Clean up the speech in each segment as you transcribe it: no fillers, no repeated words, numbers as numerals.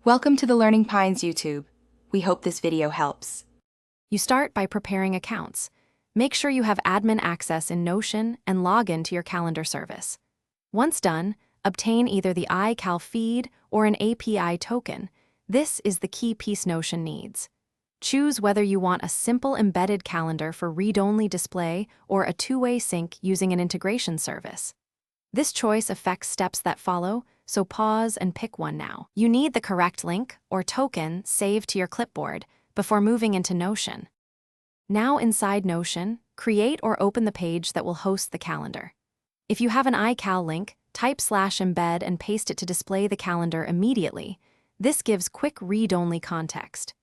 Welcome to the Learning Pines YouTube. We hope this video helps. You start by preparing accounts. Make sure you have admin access in Notion and log in to your calendar service. Once done, obtain either the iCal feed or an API token. This is the key piece Notion needs. Choose whether you want a simple embedded calendar for read-only display or a two-way sync using an integration service. This choice affects steps that follow, so pause and pick one now. You need the correct link or token saved to your clipboard before moving into Notion. Now inside Notion, create or open the page that will host the calendar. If you have an iCal link, type /embed and paste it to display the calendar immediately. This gives quick read-only context.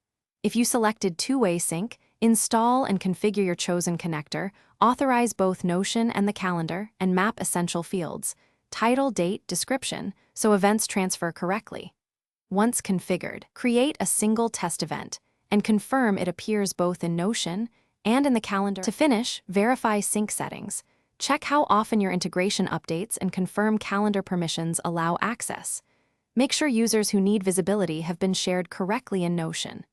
If you selected two-way sync, install and configure your chosen connector, authorize both Notion and the calendar, and map essential fields, title, date, description, so events transfer correctly. Once configured, create a single test event and confirm it appears both in Notion and in the calendar. To finish, verify sync settings. Check how often your integration updates and confirm calendar permissions allow access. Make sure users who need visibility have been shared correctly in Notion.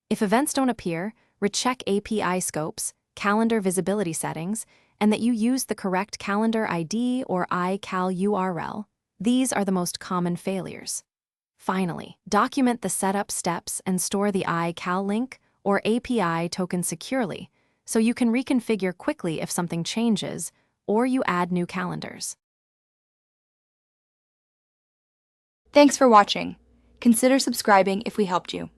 If events don't appear, recheck API scopes, calendar visibility settings, and that you use the correct calendar ID or iCal URL. These are the most common failures. Finally, document the setup steps and store the iCal link or API token securely so you can reconfigure quickly if something changes or you add new calendars. Thanks for watching. Consider subscribing if we helped you.